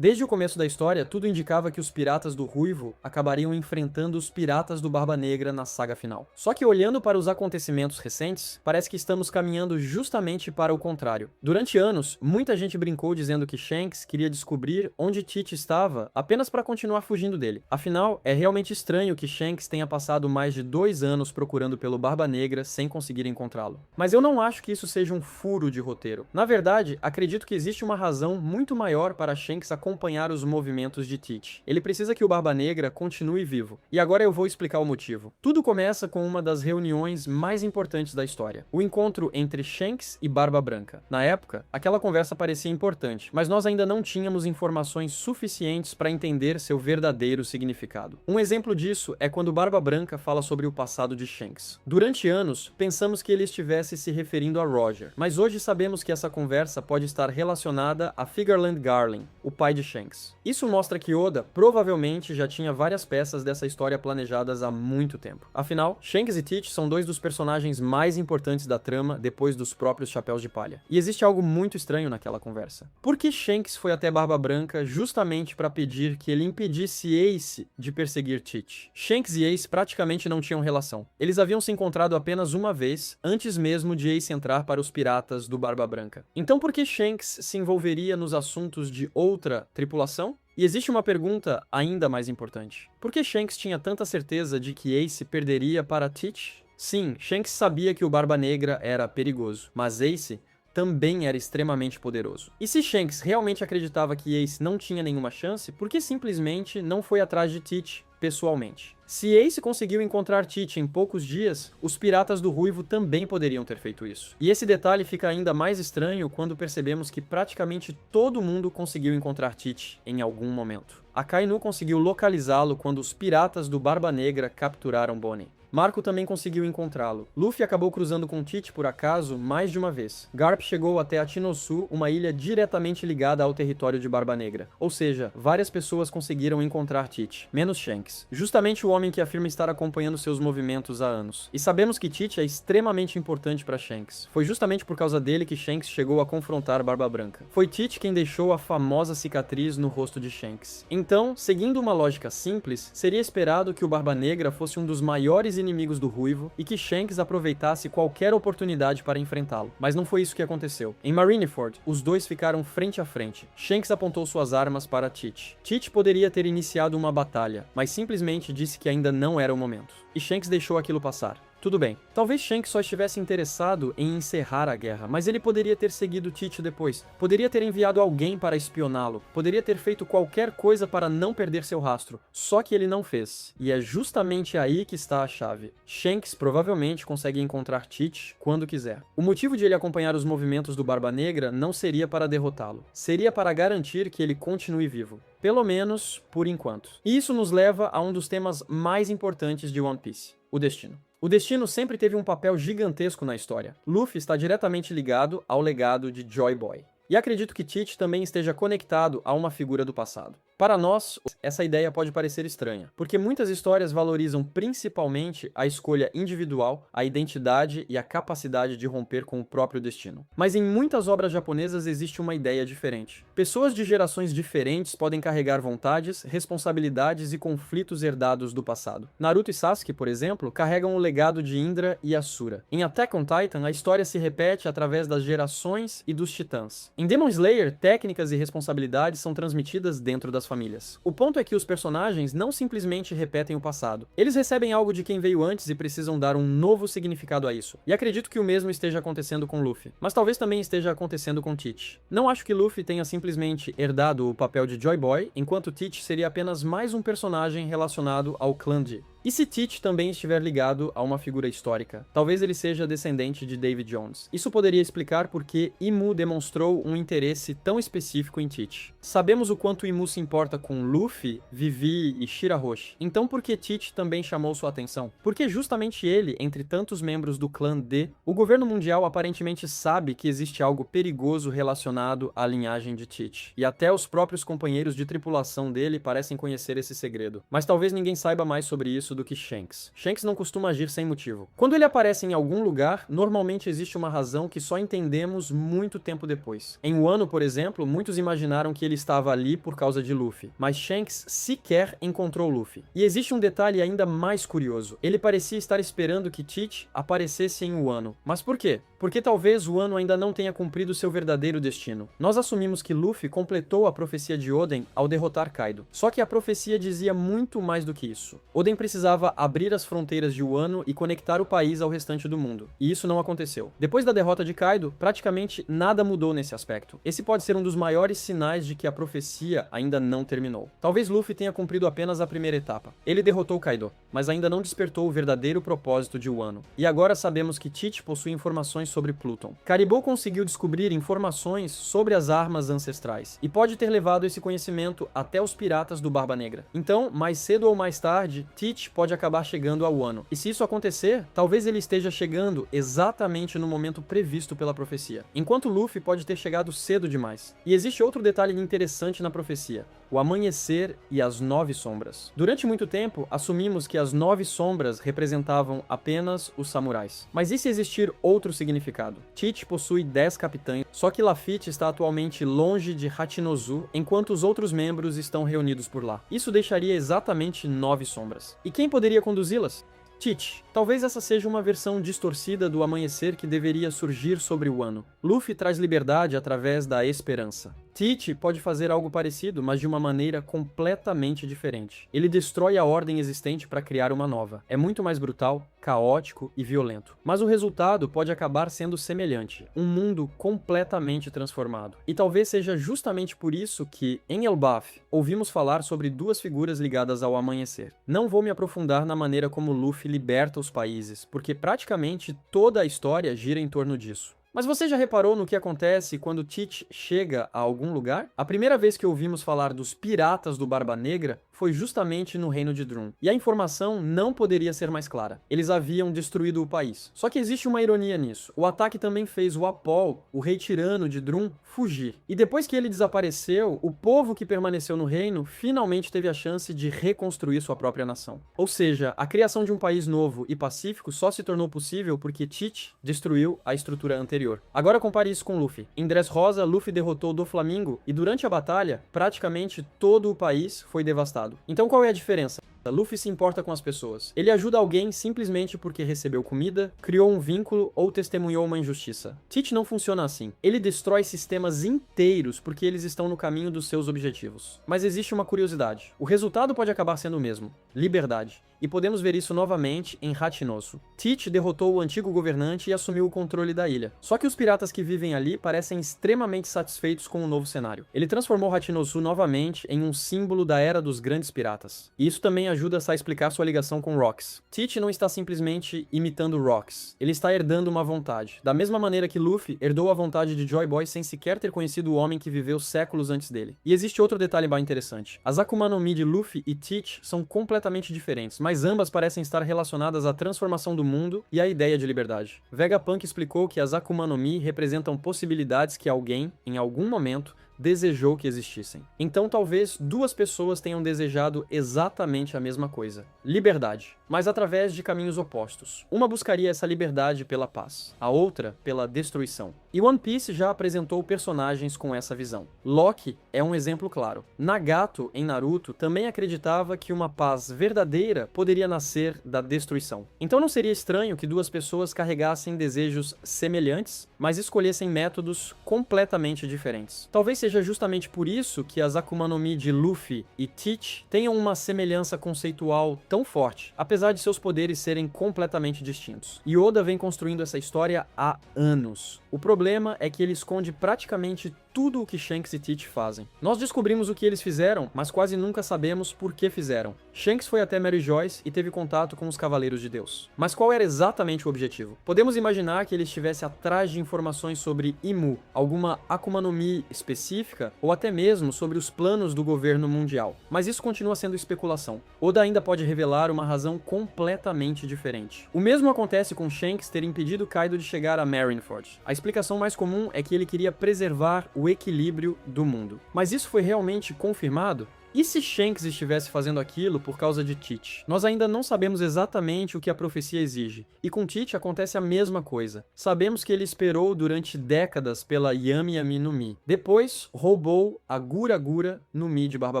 Desde o começo da história, tudo indicava que os Piratas do Ruivo acabariam enfrentando os Piratas do Barba Negra na saga final. Só que olhando para os acontecimentos recentes, parece que estamos caminhando justamente para o contrário. Durante anos, muita gente brincou dizendo que Shanks queria descobrir onde Teach estava apenas para continuar fugindo dele. Afinal, é realmente estranho que Shanks tenha passado mais de 2 anos procurando pelo Barba Negra sem conseguir encontrá-lo. Mas eu não acho que isso seja um furo de roteiro. Na verdade, acredito que existe uma razão muito maior para Shanks acompanhar os movimentos de Teach. Ele precisa que o Barba Negra continue vivo. E agora eu vou explicar o motivo. Tudo começa com uma das reuniões mais importantes da história. O encontro entre Shanks e Barba Branca. Na época, aquela conversa parecia importante, mas nós ainda não tínhamos informações suficientes para entender seu verdadeiro significado. Um exemplo disso é quando Barba Branca fala sobre o passado de Shanks. Durante anos, pensamos que ele estivesse se referindo a Roger, mas hoje sabemos que essa conversa pode estar relacionada a Figarland Garling, o pai de Shanks. Isso mostra que Oda provavelmente já tinha várias peças dessa história planejadas há muito tempo. Afinal, Shanks e Teach são dois dos personagens mais importantes da trama depois dos próprios Chapéus de Palha. E existe algo muito estranho naquela conversa. Por que Shanks foi até Barba Branca justamente para pedir que ele impedisse Ace de perseguir Teach? Shanks e Ace praticamente não tinham relação. Eles haviam se encontrado apenas uma vez, antes mesmo de Ace entrar para os piratas do Barba Branca. Então por que Shanks se envolveria nos assuntos de outra tripulação? E existe uma pergunta ainda mais importante. Por que Shanks tinha tanta certeza de que Ace perderia para Teach? Sim, Shanks sabia que o Barba Negra era perigoso, mas Ace também era extremamente poderoso. E se Shanks realmente acreditava que Ace não tinha nenhuma chance, por que simplesmente não foi atrás de Teach pessoalmente? Se Ace conseguiu encontrar Teach em poucos dias, os Piratas do Ruivo também poderiam ter feito isso. E esse detalhe fica ainda mais estranho quando percebemos que praticamente todo mundo conseguiu encontrar Teach em algum momento. Akainu conseguiu localizá-lo quando os Piratas do Barba Negra capturaram Bonnie. Marco também conseguiu encontrá-lo. Luffy acabou cruzando com Teach por acaso mais de uma vez. Garp chegou até Atinosu, uma ilha diretamente ligada ao território de Barba Negra. Ou seja, várias pessoas conseguiram encontrar Teach, menos Shanks. Justamente o homem que afirma estar acompanhando seus movimentos há anos. E sabemos que Teach é extremamente importante para Shanks. Foi justamente por causa dele que Shanks chegou a confrontar Barba Branca. Foi Teach quem deixou a famosa cicatriz no rosto de Shanks. Então, seguindo uma lógica simples, seria esperado que o Barba Negra fosse um dos maiores inimigos do Ruivo e que Shanks aproveitasse qualquer oportunidade para enfrentá-lo. Mas não foi isso que aconteceu. Em Marineford, os dois ficaram frente a frente. Shanks apontou suas armas para Teach. Teach poderia ter iniciado uma batalha, mas simplesmente disse que ainda não era o momento. E Shanks deixou aquilo passar. Tudo bem, talvez Shanks só estivesse interessado em encerrar a guerra, mas ele poderia ter seguido Teach depois, poderia ter enviado alguém para espioná-lo, poderia ter feito qualquer coisa para não perder seu rastro, só que ele não fez. E é justamente aí que está a chave. Shanks provavelmente consegue encontrar Teach quando quiser. O motivo de ele acompanhar os movimentos do Barba Negra não seria para derrotá-lo, seria para garantir que ele continue vivo. Pelo menos por enquanto. E isso nos leva a um dos temas mais importantes de One Piece: o destino. O destino sempre teve um papel gigantesco na história. Luffy está diretamente ligado ao legado de Joy Boy. E acredito que Teach também esteja conectado a uma figura do passado. Para nós, essa ideia pode parecer estranha, porque muitas histórias valorizam principalmente a escolha individual, a identidade e a capacidade de romper com o próprio destino. Mas em muitas obras japonesas existe uma ideia diferente. Pessoas de gerações diferentes podem carregar vontades, responsabilidades e conflitos herdados do passado. Naruto e Sasuke, por exemplo, carregam o legado de Indra e Asura. Em Attack on Titan, a história se repete através das gerações e dos titãs. Em Demon Slayer, técnicas e responsabilidades são transmitidas dentro das famílias. O ponto é que os personagens não simplesmente repetem o passado. Eles recebem algo de quem veio antes e precisam dar um novo significado a isso. E acredito que o mesmo esteja acontecendo com Luffy. Mas talvez também esteja acontecendo com Teach. Não acho que Luffy tenha simplesmente herdado o papel de Joy Boy, enquanto Teach seria apenas mais um personagem relacionado ao clã G. E se Teach também estiver ligado a uma figura histórica? Talvez ele seja descendente de David Jones. Isso poderia explicar por que Imu demonstrou um interesse tão específico em Teach. Sabemos o quanto Imu se importa com Luffy, Vivi e Shirahoshi. Então por que Teach também chamou sua atenção? Porque justamente ele, entre tantos membros do clã D, o governo mundial aparentemente sabe que existe algo perigoso relacionado à linhagem de Teach. E até os próprios companheiros de tripulação dele parecem conhecer esse segredo. Mas talvez ninguém saiba mais sobre isso do que Shanks. Shanks não costuma agir sem motivo. Quando ele aparece em algum lugar, normalmente existe uma razão que só entendemos muito tempo depois. Em Wano, por exemplo, muitos imaginaram que ele estava ali por causa de Luffy, mas Shanks sequer encontrou Luffy. E existe um detalhe ainda mais curioso. Ele parecia estar esperando que Teach aparecesse em Wano. Mas por quê? Porque talvez Wano ainda não tenha cumprido seu verdadeiro destino. Nós assumimos que Luffy completou a profecia de Oden ao derrotar Kaido. Só que a profecia dizia muito mais do que isso. Oden precisava abrir as fronteiras de Wano e conectar o país ao restante do mundo. E isso não aconteceu. Depois da derrota de Kaido, praticamente nada mudou nesse aspecto. Esse pode ser um dos maiores sinais de que a profecia ainda não terminou. Talvez Luffy tenha cumprido apenas a primeira etapa. Ele derrotou Kaido, mas ainda não despertou o verdadeiro propósito de Wano. E agora sabemos que Teach possui informações sobre Pluton. Caribou conseguiu descobrir informações sobre as armas ancestrais e pode ter levado esse conhecimento até os piratas do Barba Negra. Então, mais cedo ou mais tarde, Teach pode acabar chegando a Wano. E se isso acontecer, talvez ele esteja chegando exatamente no momento previsto pela profecia, enquanto Luffy pode ter chegado cedo demais. E existe outro detalhe interessante na profecia: o amanhecer e as 9 sombras. Durante muito tempo, assumimos que as 9 sombras representavam apenas os samurais. Mas e se existir outro significado? Teach possui 10 capitães, só que Lafitte está atualmente longe de Hachinozu, enquanto os outros membros estão reunidos por lá. Isso deixaria exatamente 9 sombras. E quem poderia conduzi-las? Teach. Talvez essa seja uma versão distorcida do amanhecer que deveria surgir sobre Wano. Luffy traz liberdade através da esperança. Teach pode fazer algo parecido, mas de uma maneira completamente diferente. Ele destrói a ordem existente para criar uma nova. É muito mais brutal, caótico e violento. Mas o resultado pode acabar sendo semelhante. Um mundo completamente transformado. E talvez seja justamente por isso que, em Elbaf, ouvimos falar sobre duas figuras ligadas ao amanhecer. Não vou me aprofundar na maneira como Luffy liberta os países, porque praticamente toda a história gira em torno disso. Mas você já reparou no que acontece quando Teach chega a algum lugar? A primeira vez que ouvimos falar dos piratas do Barba Negra foi justamente no reino de Drum. E a informação não poderia ser mais clara. Eles haviam destruído o país. Só que existe uma ironia nisso. O ataque também fez o Apol, o rei tirano de Drum, fugir. E depois que ele desapareceu, o povo que permaneceu no reino finalmente teve a chance de reconstruir sua própria nação. Ou seja, a criação de um país novo e pacífico só se tornou possível porque Teach destruiu a estrutura anterior. Agora compare isso com Luffy. Em Dressrosa, Luffy derrotou Doflamingo e durante a batalha, praticamente todo o país foi devastado. Então qual é a diferença? Luffy se importa com as pessoas. Ele ajuda alguém simplesmente porque recebeu comida, criou um vínculo ou testemunhou uma injustiça. Teach não funciona assim. Ele destrói sistemas inteiros porque eles estão no caminho dos seus objetivos. Mas existe uma curiosidade. O resultado pode acabar sendo o mesmo: liberdade. E podemos ver isso novamente em Hachinosu. Teach derrotou o antigo governante e assumiu o controle da ilha. Só que os piratas que vivem ali parecem extremamente satisfeitos com o novo cenário. Ele transformou Hachinosu novamente em um símbolo da era dos grandes piratas. E isso também ajuda a explicar sua ligação com Rox. Teach não está simplesmente imitando Rox. Ele está herdando uma vontade. Da mesma maneira que Luffy herdou a vontade de Joy Boy sem sequer ter conhecido o homem que viveu séculos antes dele. E existe outro detalhe bem interessante. As Akuma no Mi de Luffy e Teach são completamente diferentes, mas ambas parecem estar relacionadas à transformação do mundo e à ideia de liberdade. Vegapunk explicou que as Akuma no Mi representam possibilidades que alguém, em algum momento, desejou que existissem. Então talvez duas pessoas tenham desejado exatamente a mesma coisa: liberdade, mas através de caminhos opostos. Uma buscaria essa liberdade pela paz, a outra pela destruição. E One Piece já apresentou personagens com essa visão. Loki é um exemplo claro. Nagato, em Naruto, também acreditava que uma paz verdadeira poderia nascer da destruição. Então não seria estranho que duas pessoas carregassem desejos semelhantes, mas escolhessem métodos completamente diferentes. Talvez seja justamente por isso que as Akuma no Mi de Luffy e Teach tenham uma semelhança conceitual tão forte, apesar de seus poderes serem completamente distintos. E Oda vem construindo essa história há anos. O problema é que ele esconde praticamente tudo o que Shanks e Teach fazem. Nós descobrimos o que eles fizeram, mas quase nunca sabemos por que fizeram. Shanks foi até Mary Joyce e teve contato com os Cavaleiros de Deus. Mas qual era exatamente o objetivo? Podemos imaginar que ele estivesse atrás de informações sobre Imu, alguma Akuma no Mi específica, ou até mesmo sobre os planos do governo mundial. Mas isso continua sendo especulação. Oda ainda pode revelar uma razão completamente diferente. O mesmo acontece com Shanks ter impedido Kaido de chegar a Marineford. A explicação mais comum é que ele queria preservar o equilíbrio do mundo. Mas isso foi realmente confirmado? E se Shanks estivesse fazendo aquilo por causa de Teach? Nós ainda não sabemos exatamente o que a profecia exige, e com Teach acontece a mesma coisa. Sabemos que ele esperou durante décadas pela Yami Yami no Mi. Depois, roubou a Gura Gura no Mi de Barba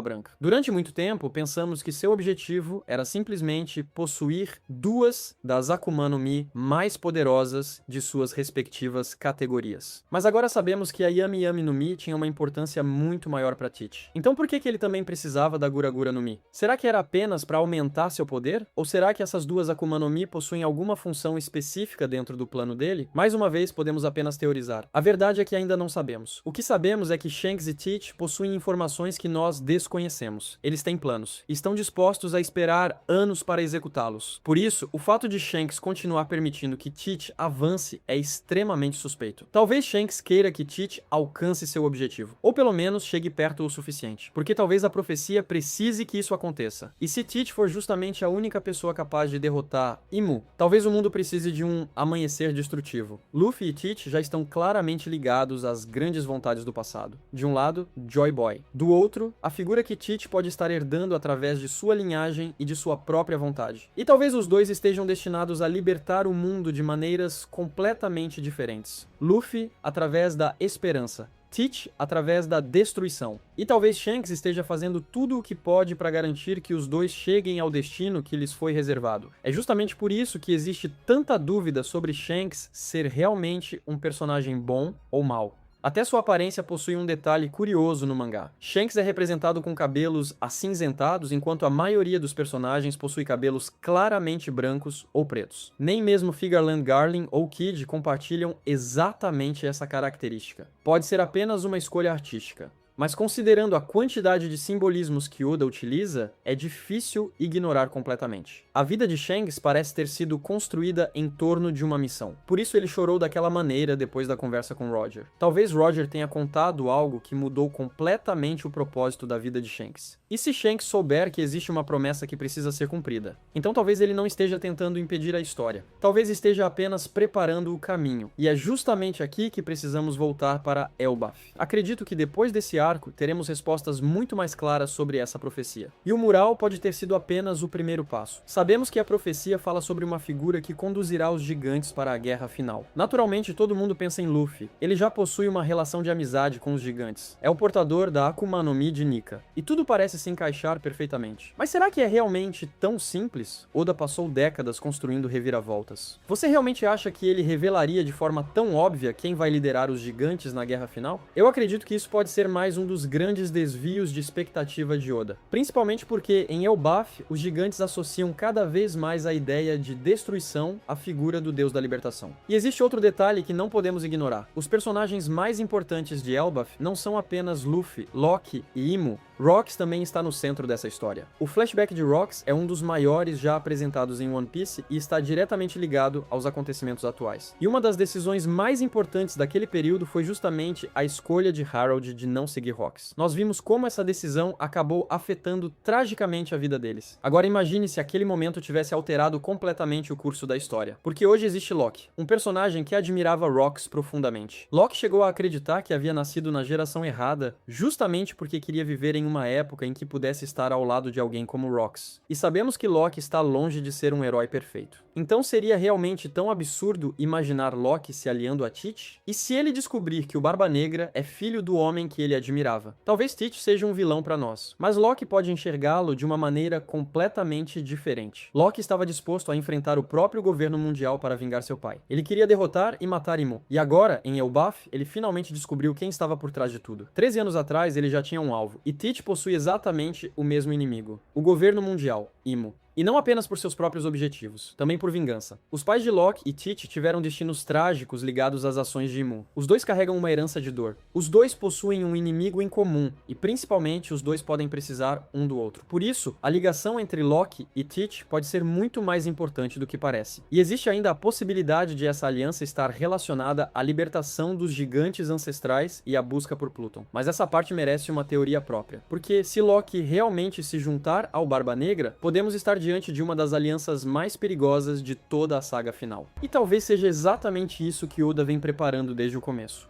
Branca. Durante muito tempo, pensamos que seu objetivo era simplesmente possuir duas das Akuma no Mi mais poderosas de suas respectivas categorias. Mas agora sabemos que a Yami Yami no Mi tinha uma importância muito maior para Teach. Então por que ele também precisava da Gura Gura no Mi? Será que era apenas para aumentar seu poder? Ou será que essas duas Akuma no Mi possuem alguma função específica dentro do plano dele? Mais uma vez, podemos apenas teorizar. A verdade é que ainda não sabemos. O que sabemos é que Shanks e Teach possuem informações que nós desconhecemos. Eles têm planos e estão dispostos a esperar anos para executá-los. Por isso, o fato de Shanks continuar permitindo que Teach avance é extremamente suspeito. Talvez Shanks queira que Teach alcance seu objetivo, ou pelo menos chegue perto o suficiente, porque talvez a profecia precise que isso aconteça. E se Teach for justamente a única pessoa capaz de derrotar Imu, talvez o mundo precise de um amanhecer destrutivo. Luffy e Teach já estão claramente ligados às grandes vontades do passado. De um lado, Joy Boy. Do outro, a figura que Teach pode estar herdando através de sua linhagem e de sua própria vontade. E talvez os dois estejam destinados a libertar o mundo de maneiras completamente diferentes. Luffy através da esperança, Teach através da destruição. E talvez Shanks esteja fazendo tudo o que pode para garantir que os dois cheguem ao destino que lhes foi reservado. É justamente por isso que existe tanta dúvida sobre Shanks ser realmente um personagem bom ou mau. Até sua aparência possui um detalhe curioso no mangá. Shanks é representado com cabelos acinzentados, enquanto a maioria dos personagens possui cabelos claramente brancos ou pretos. Nem mesmo Figarland Garling ou Kid compartilham exatamente essa característica. Pode ser apenas uma escolha artística. Mas considerando a quantidade de simbolismos que Oda utiliza, é difícil ignorar completamente. A vida de Shanks parece ter sido construída em torno de uma missão. Por isso ele chorou daquela maneira depois da conversa com Roger. Talvez Roger tenha contado algo que mudou completamente o propósito da vida de Shanks. E se Shanks souber que existe uma promessa que precisa ser cumprida? Então talvez ele não esteja tentando impedir a história. Talvez esteja apenas preparando o caminho. E é justamente aqui que precisamos voltar para Elbaf. Acredito que depois desse arco, teremos respostas muito mais claras sobre essa profecia. E o mural pode ter sido apenas o primeiro passo. Sabemos que a profecia fala sobre uma figura que conduzirá os gigantes para a guerra final. Naturalmente, todo mundo pensa em Luffy. Ele já possui uma relação de amizade com os gigantes. É o portador da Akuma no Mi de Nika. E tudo parece se encaixar perfeitamente. Mas será que é realmente tão simples? Oda passou décadas construindo reviravoltas. Você realmente acha que ele revelaria de forma tão óbvia quem vai liderar os gigantes na guerra final? Eu acredito que isso pode ser mais um dos grandes desvios de expectativa de Oda. Principalmente porque em Elbaf, os gigantes associam cada vez mais a ideia de destruição à figura do deus da libertação. E existe outro detalhe que não podemos ignorar. Os personagens mais importantes de Elbaf não são apenas Luffy, Loki e Imu. Rox também está no centro dessa história. O flashback de Rox é um dos maiores já apresentados em One Piece e está diretamente ligado aos acontecimentos atuais. E uma das decisões mais importantes daquele período foi justamente a escolha de Harold de não seguir Rox. Nós vimos como essa decisão acabou afetando tragicamente a vida deles. Agora imagine se aquele momento tivesse alterado completamente o curso da história. Porque hoje existe Loki, um personagem que admirava Rox profundamente. Loki chegou a acreditar que havia nascido na geração errada justamente porque queria viver em uma época em que pudesse estar ao lado de alguém como Rox. E sabemos que Loki está longe de ser um herói perfeito. Então seria realmente tão absurdo imaginar Loki se aliando a Teach? E se ele descobrir que o Barba Negra é filho do homem que ele admirava? Talvez Teach seja um vilão para nós, mas Loki pode enxergá-lo de uma maneira completamente diferente. Loki estava disposto a enfrentar o próprio governo mundial para vingar seu pai. Ele queria derrotar e matar Imu. E agora, em Elbaf, ele finalmente descobriu quem estava por trás de tudo. 13 anos atrás, ele já tinha um alvo, e Teach possui exatamente o mesmo inimigo: o governo mundial, Imu. E não apenas por seus próprios objetivos, também por vingança. Os pais de Loki e Teach tiveram destinos trágicos ligados às ações de Imu. Os dois carregam uma herança de dor. Os dois possuem um inimigo em comum, e principalmente os dois podem precisar um do outro. Por isso, a ligação entre Loki e Teach pode ser muito mais importante do que parece. E existe ainda a possibilidade de essa aliança estar relacionada à libertação dos gigantes ancestrais e à busca por Pluton. Mas essa parte merece uma teoria própria. Porque se Loki realmente se juntar ao Barba Negra, podemos estar diante de uma das alianças mais perigosas de toda a saga final. E talvez seja exatamente isso que Oda vem preparando desde o começo.